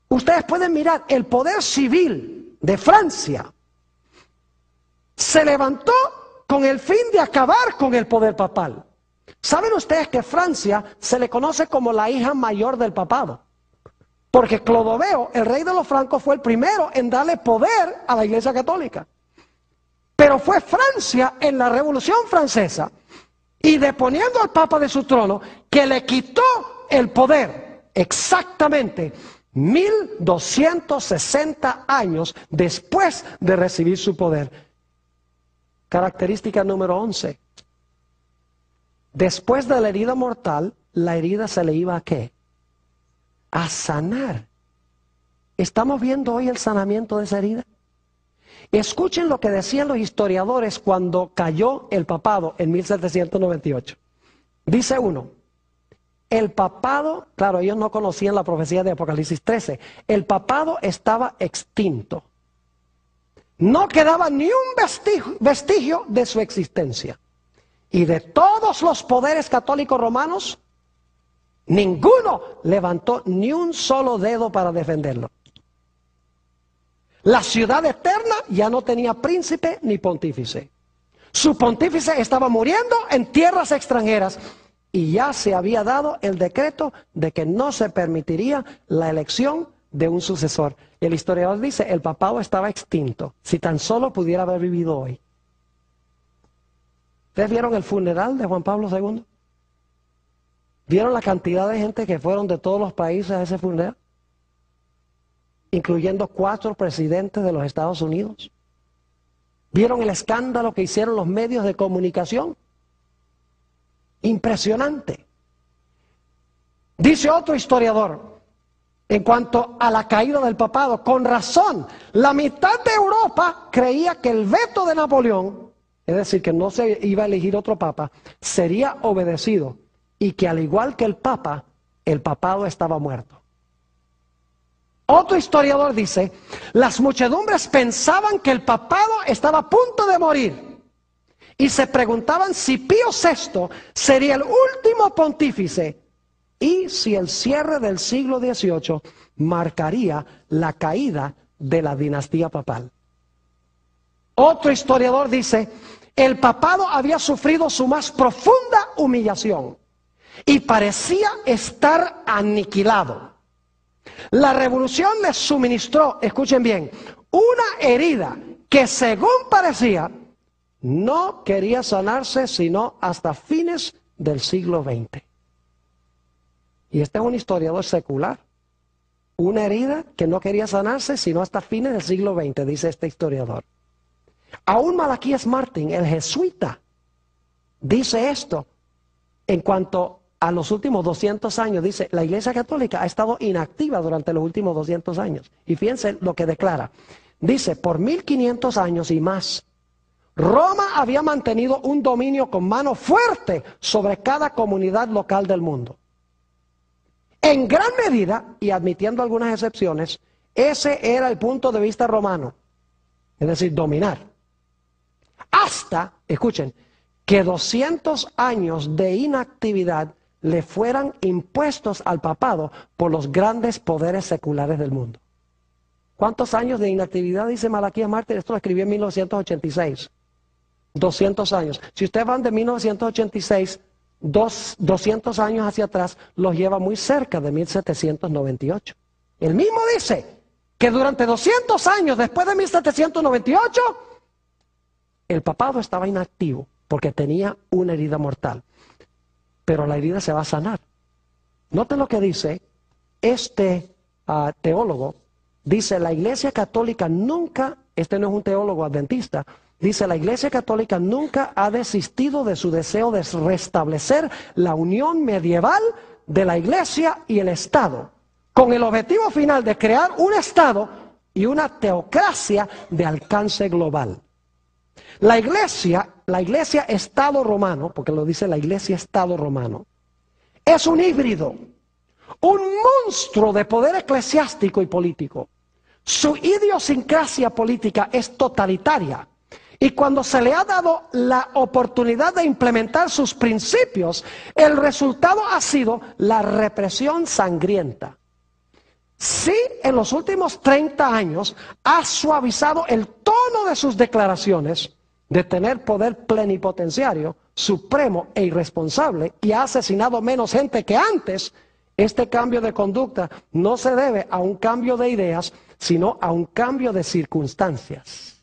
Speaker 1: Ustedes pueden mirar, el poder civil de Francia se levantó con el fin de acabar con el poder papal. ¿Saben ustedes que Francia se le conoce como la hija mayor del papado? Porque Clodoveo, el rey de los francos, fue el primero en darle poder a la Iglesia Católica. Pero fue Francia en la Revolución Francesa, y deponiendo al Papa de su trono, que le quitó el poder exactamente 1260 años después de recibir su poder. Característica número 11. Después de la herida mortal, la herida se le iba a ¿qué? A sanar. ¿Estamos viendo hoy el sanamiento de esa herida? Escuchen lo que decían los historiadores cuando cayó el papado en 1798. Dice uno, el papado, claro, ellos no conocían la profecía de Apocalipsis 13, el papado estaba extinto. No quedaba ni un vestigio de su existencia. Y de todos los poderes católicos romanos, ninguno levantó ni un solo dedo para defenderlo. La ciudad eterna ya no tenía príncipe ni pontífice. Su pontífice estaba muriendo en tierras extranjeras y ya se había dado el decreto de que no se permitiría la elección de un sucesor. El historiador dice, el papado estaba extinto, si tan solo pudiera haber vivido hoy. ¿Ustedes vieron el funeral de Juan Pablo II? ¿Vieron la cantidad de gente que fueron de todos los países a ese funeral? Incluyendo 4 presidentes de los Estados Unidos. ¿Vieron el escándalo que hicieron los medios de comunicación? Impresionante. Dice otro historiador, en cuanto a la caída del papado, con razón, la mitad de Europa creía que el veto de Napoleón, es decir, que no se iba a elegir otro papa, sería obedecido, y que al igual que el papa, el papado estaba muerto. Otro historiador dice, las muchedumbres pensaban que el papado estaba a punto de morir, y se preguntaban si Pío VI sería el último pontífice, y si el cierre del siglo XVIII marcaría la caída de la dinastía papal. Otro historiador dice, el papado había sufrido su más profunda humillación y parecía estar aniquilado. La revolución les suministró, escuchen bien, una herida que según parecía no quería sanarse sino hasta fines del siglo XX. Y este es un historiador secular. Una herida que no quería sanarse sino hasta fines del siglo XX, dice este historiador. Aún Malaquías Martín, el jesuita, dice esto en cuanto a los últimos 200 años. Dice, la Iglesia Católica ha estado inactiva durante los últimos 200 años. Y fíjense lo que declara. Dice, por 1500 años y más, Roma había mantenido un dominio con mano fuerte sobre cada comunidad local del mundo. En gran medida, y admitiendo algunas excepciones, ese era el punto de vista romano, es decir, dominar. Hasta, escuchen, que 200 años de inactividad le fueran impuestos al papado por los grandes poderes seculares del mundo. ¿Cuántos años de inactividad dice Malaquías Mártir? Esto lo escribió en 1986. 200 años. Si ustedes van de 1986, 200 años hacia atrás, los lleva muy cerca de 1798. Él mismo dice que durante 200 años después de 1798, el papado estaba inactivo porque tenía una herida mortal. Pero la herida se va a sanar. Noten lo que dice este teólogo. Dice, la Iglesia Católica nunca, este no es un teólogo adventista, dice, la Iglesia Católica nunca ha desistido de su deseo de restablecer la unión medieval de la Iglesia y el Estado, con el objetivo final de crear un Estado y una teocracia de alcance global. La Iglesia Estado romano, porque lo dice la Iglesia Estado romano, es un híbrido, un monstruo de poder eclesiástico y político. Su idiosincrasia política es totalitaria. Y cuando se le ha dado la oportunidad de implementar sus principios, el resultado ha sido la represión sangrienta. Sí, en los últimos 30 años ha suavizado el tono de sus declaraciones de tener poder plenipotenciario, supremo e irresponsable, y ha asesinado menos gente que antes. Este cambio de conducta no se debe a un cambio de ideas, sino a un cambio de circunstancias.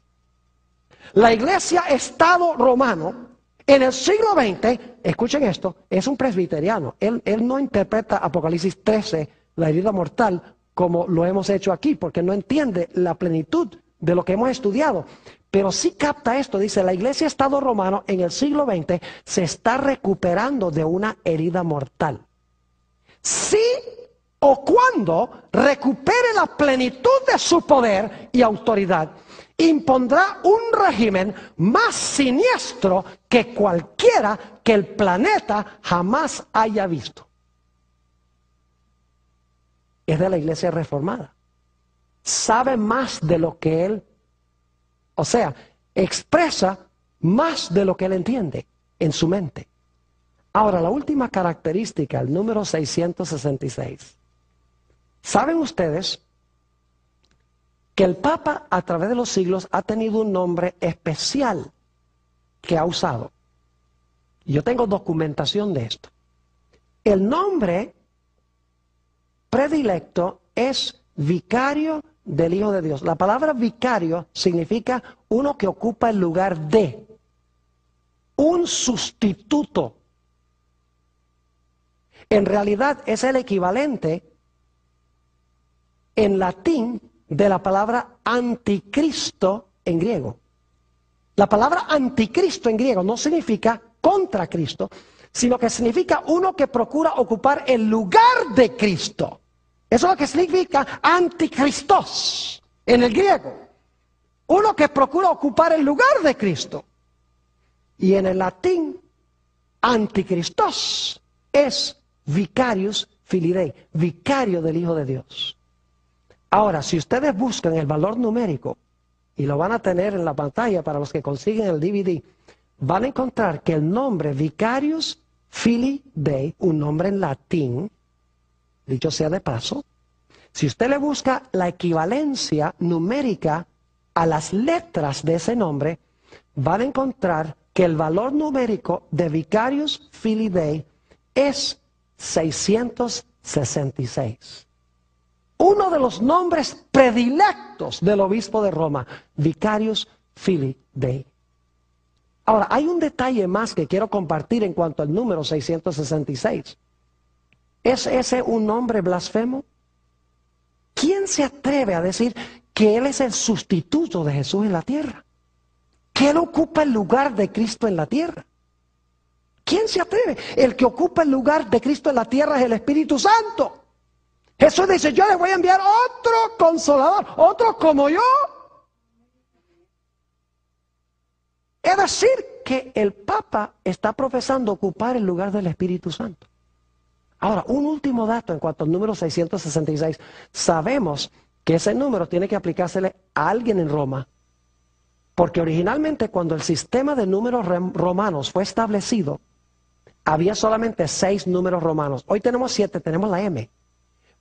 Speaker 1: La Iglesia Estado romano, en el siglo XX, escuchen esto, es un presbiteriano. Él no interpreta Apocalipsis 13, la herida mortal, como lo hemos hecho aquí, porque no entiende la plenitud de lo que hemos estudiado. Pero sí capta esto, dice, la Iglesia Estado romano en el siglo XX se está recuperando de una herida mortal. Si o cuando recupere la plenitud de su poder y autoridad, impondrá un régimen más siniestro que cualquiera que el planeta jamás haya visto. Es de la Iglesia Reformada. Sabe más de lo que él, o sea, expresa más de lo que él entiende en su mente. Ahora, la última característica, el número 666. ¿Saben ustedes que el Papa a través de los siglos ha tenido un nombre especial que ha usado? Yo tengo documentación de esto. El nombre predilecto es vicario del Hijo de Dios. La palabra vicario significa uno que ocupa el lugar de, un sustituto. En realidad es el equivalente en latín de la palabra anticristo en griego. La palabra anticristo en griego no significa contra Cristo, sino que significa uno que procura ocupar el lugar de Cristo. Eso es lo que significa anticristos en el griego. Uno que procura ocupar el lugar de Cristo. Y en el latín, anticristos es vicarius filii Dei, vicario del Hijo de Dios. Ahora, si ustedes buscan el valor numérico, y lo van a tener en la pantalla para los que consiguen el DVD, van a encontrar que el nombre vicarius filii Dei, un nombre en latín, dicho sea de paso, si usted le busca la equivalencia numérica a las letras de ese nombre, van a encontrar que el valor numérico de vicarius filii Dei es 666. Uno de los nombres predilectos del obispo de Roma, vicarius filii Dei. Ahora, hay un detalle más que quiero compartir en cuanto al número 666. ¿Es ese un nombre blasfemo? ¿Quién se atreve a decir que Él es el sustituto de Jesús en la tierra? Que Él ocupa el lugar de Cristo en la tierra. ¿Quién se atreve? El que ocupa el lugar de Cristo en la tierra es el Espíritu Santo. Jesús dice, yo les voy a enviar otro consolador, otro como yo. Es decir, que el Papa está profesando ocupar el lugar del Espíritu Santo. Ahora, un último dato en cuanto al número 666. Sabemos que ese número tiene que aplicársele a alguien en Roma Porque originalmente cuando el sistema de números romanos fue establecido, había solamente 6 números romanos. Hoy tenemos 7, tenemos la M.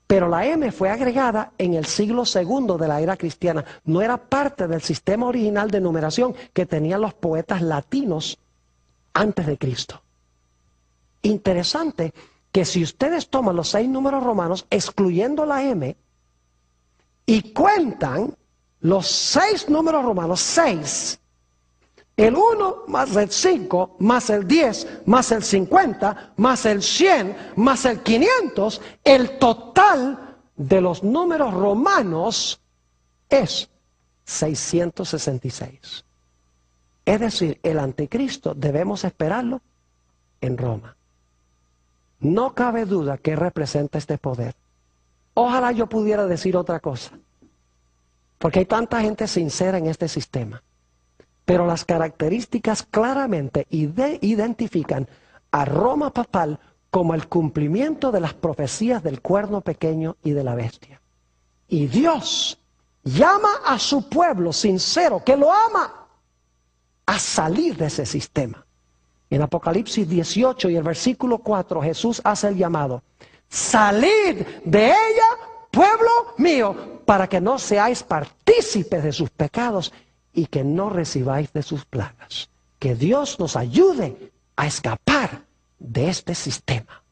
Speaker 1: Pero la M fue agregada en el siglo II de la era cristiana. No era parte del sistema original de numeración que tenían los poetas latinos antes de Cristo. Interesante que si ustedes toman los 6 números romanos, excluyendo la M, y cuentan los 6 números romanos, 6, el 1 más el 5, más el 10, más el 50, más el 100, más el 500, el total de los números romanos es 666. Es decir, el anticristo debemos esperarlo en Roma. No cabe duda que representa este poder. Ojalá yo pudiera decir otra cosa, porque hay tanta gente sincera en este sistema. Pero las características claramente identifican a Roma papal como el cumplimiento de las profecías del cuerno pequeño y de la bestia. Y Dios llama a su pueblo sincero, que lo ama, a salir de ese sistema. En Apocalipsis 18 y el versículo 4, Jesús hace el llamado: salid de ella, pueblo mío, para que no seáis partícipes de sus pecados y que no recibáis de sus plagas. Que Dios nos ayude a escapar de este sistema.